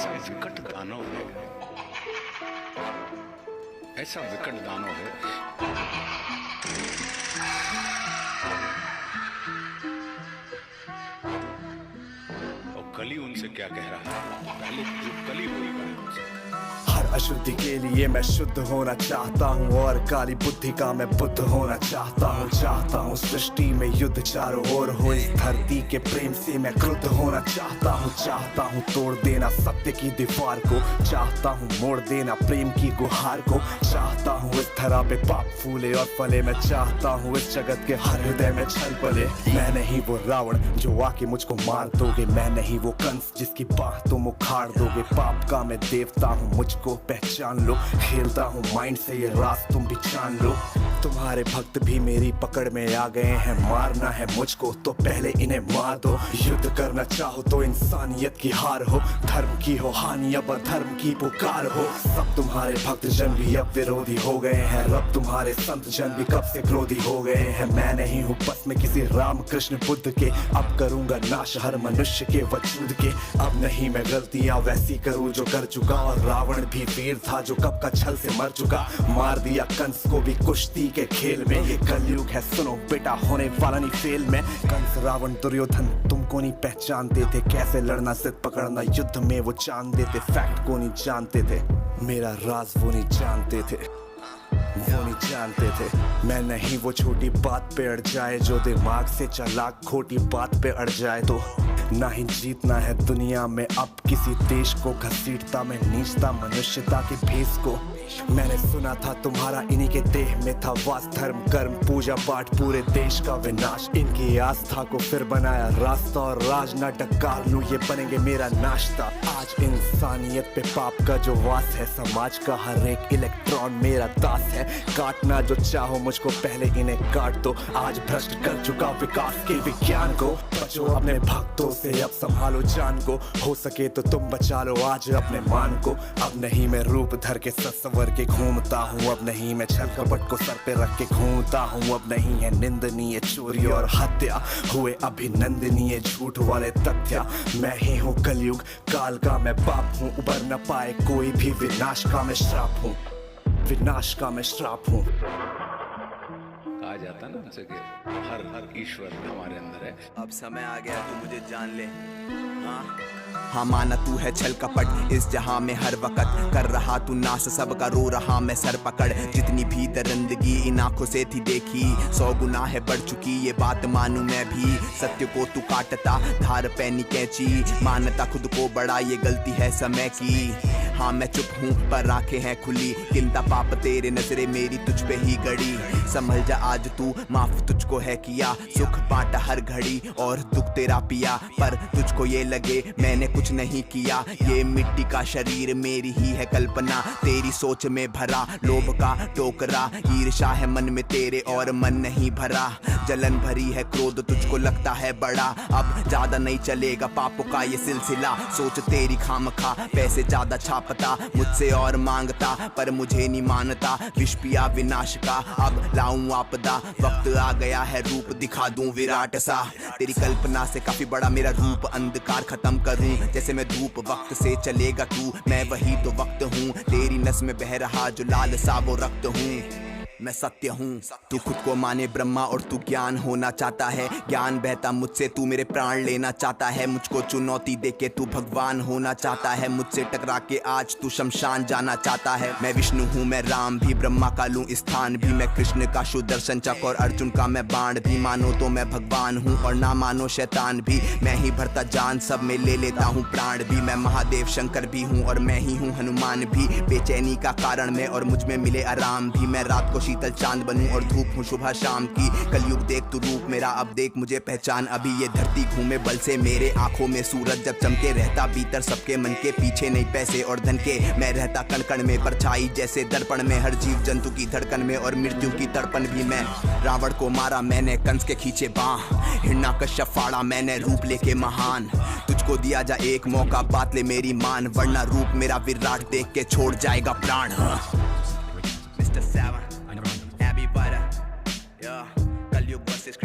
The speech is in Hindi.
ऐसा विकट दानव है, ऐसा विकट दानव है। और कली उनसे क्या कह रहा है, पहले जो कली बोल रहा है उनसे। हर अशुद्धि के लिए मैं शुद्ध होना चाहता हूँ और काली बुद्धि का मैं बुद्ध होना चाहता हूँ सृष्टि में युद्ध चारों ओर हो, इस धरती के प्रेम से मैं क्रुद्ध होना चाहता हूँ तोड़ देना सत्य की दीवार को, चाहता हूँ मोड़ देना प्रेम की गुहार को, चाहता हूँ इस धरा पे पाप फूले और फले, मैं चाहता हूँ इस जगत के हर हृदय में छल पले। मैं नहीं वो रावण जो आके मुझको मार दोगे, मैं नहीं वो कंस जिसकी बाह तुम उखाड़ दोगे, पाप का मैं देवता हूँ मुझको पहचान लो, खेलता हूँ माइंड से ये राज तुम भी जान लो। तुम्हारे भक्त भी मेरी पकड़ में आ गए हैं, मारना है मुझको तो पहले इन्हें मार दो, युद्ध करना चाहो तो इंसानियत की हार हो, धर्म की हो हानि अब अधर्म की पुकार हो। सब तुम्हारे भक्त जन भी अब विरोधी हो गए हैं, रब तुम्हारे संत जन भी कब से क्रोधी हो गए हैं। मैं नहीं हूँ बस में किसी राम कृष्ण बुद्ध के, अब करूंगा नाश हर मनुष्य के वजूद के। अब नहीं मैं गलतियां वैसी करूँ जो कर चुका, और रावण भी वीर था जो कब का छल से मर चुका, मार दिया कंस को भी कुश्ती के खेल में। ये कलयुग है सुनो बेटा, होने वाला नहीं फेल में। कंस रावण दुर्योधन तुमको नहीं पहचानते थे, कैसे लड़ना जिद पकड़ना युद्ध में वो जान देते, फैक्ट को नहीं जानते थे, मेरा राज वो नहीं जानते थे, वो नहीं जानते थे। मैं नहीं वो छोटी बात पे अड़ जाए जो दिमाग से चालाक खोटी बात पे अड़ जाए, तो ना ही जीतना है दुनिया में अब किसी देश को, घसीटता मैं नीचता मनुष्यता के भेष को। मैंने सुना था तुम्हारा इन्हीं के देह में था वास, धर्म कर्म पूजा पाठ पूरे देश का विनाश, इनकी आस्था को फिर बनाया रास्ता, और राज ना डकार लूं ये बनेंगे मेरा नाश्ता। आज इंसानियत पे पाप का जो वास है, समाज का हर एक इलेक्ट्रॉन मेरा दास है, काटना जो चाहो मुझको पहले इन्हें काट दो। आज भ्रष्ट कर चुका विकास के विज्ञान को, बचो अपने भक्तों से अब संभालो जान को, हो सके तो तुम बचा लो आज अपने मान को। अब नहीं मैं रूप धर के सत्सवर के घूमता हूँ, अब नहीं मैं छल कपट को सर पे रख के घूमता हूँ, अब नहीं है निंदनीय चोरी और हत्या, हुए अभिनंदनीय झूठ वाले तथ्य। मैं ही हूँ कलयुग काल का मैं बाप हूँ, उबर न पाए कोई भी, विनाश का मैं श्राप हूँ, विनाश का मैं श्राप हूँ। कहा जाता ना उनसे कि हर ईश्वर हमारे अंदर है। अब समय आ गया तू मुझे जान ले। हाँ माना तू है छल कपट इस जहां में हर वक्त, कर रहा तू नाश सबका रो रहा मैं सर पकड़, जितनी भी दरिंदगी इन आंखों से थी देखी, 100 गुना है बढ़ चुकी ये बात मानूं मैं भी। सत्य को तू काटता धार पैनी कैंची, मानता खुद को बड़ा ये गलती है समय की। हाँ मैं चुप हूँ पर आंखें हैं खुली, गिनता पाप तेरे नजरे मेरी तुझ पे ही गड़ी, संभल जा आज तू माफ तुझको है किया, सुख बांटा हर घड़ी और दुख तेरा पिया, पर तुझको ये लगे मैंने कुछ नहीं किया, ये मिट्टी का शरीर मेरी ही है कल्पना, तेरी सोच में भरा लोभ का टोकरा, ईर्ष्या है मन में तेरे और मन नहीं भरा, जलन भरी है क्रोध तुझको लगता है बड़ा, अब ज्यादा नहीं चलेगा पापों का ये सिलसिला, सोच तेरी खामखा पैसे ज्यादा छापता, मुझसे और मांगता पर मुझे नहीं मानता, विष पिया विनाश का अब लाऊं आपदा, वक्त आ गया है रूप दिखा दूं विराट सा, तेरी कल्पना से काफी बड़ा मेरा रूप, अंधकार खत्म करूं जैसे मैं धूप, वक्त से चलेगा तू मैं वही तो वक्त हूँ, तेरी नस में बह रहा जो लाल सा वो रक्त हूँ, मैं सत्य हूँ। तू खुद को माने ब्रह्मा और तू ज्ञान होना चाहता है, ज्ञान बहता मुझसे तू मेरे प्राण लेना चाहता है, मुझको चुनौती देके तू भगवान होना चाहता है, मुझसे टकरा के आज तू शमशान जाना चाहता है, मैं विष्णु हूँ मैं राम भी, ब्रह्मा का लूं स्थान भी, मैं कृष्ण का सुदर्शन चक्र और अर्जुन का मैं बाण भी, मानो तो मैं भगवान हूँ और ना मानो शैतान भी, मैं ही भरता जान सब में ले लेता हूँ प्राण भी, मैं महादेव शंकर भी हूँ और मैं ही हूँ हनुमान भी, बेचैनी का कारण मैं और मुझ में मिले आराम भी, मैं रात को शीतल चांद बनूं और धूप हूँ सुबह शाम की, कलयुग देख तू रूप मेरा अब देख मुझे पहचान, अभी ये धरती घूमे बल से मेरे आंखों में सूरज जब चमके, रहता भीतर सबके मन के पीछे नहीं पैसे और धन के, मैं रहता कण कण में परछाई जैसे दर्पण में, हर जीव जंतु की धड़कन में और मृत्यु की तड़पन भी, मैं रावण को मारा मैंने कंस के खींचे बाह, हिरण्यकश्यप फाड़ा मैंने रूप लेके महान, तुझको दिया जा एक मौका बात ले मेरी मान, वरना रूप मेरा विराट देख के छोड़ जाएगा प्राण। Mr. Seven, Abby Butter, yeah, कलयुग वर्सेस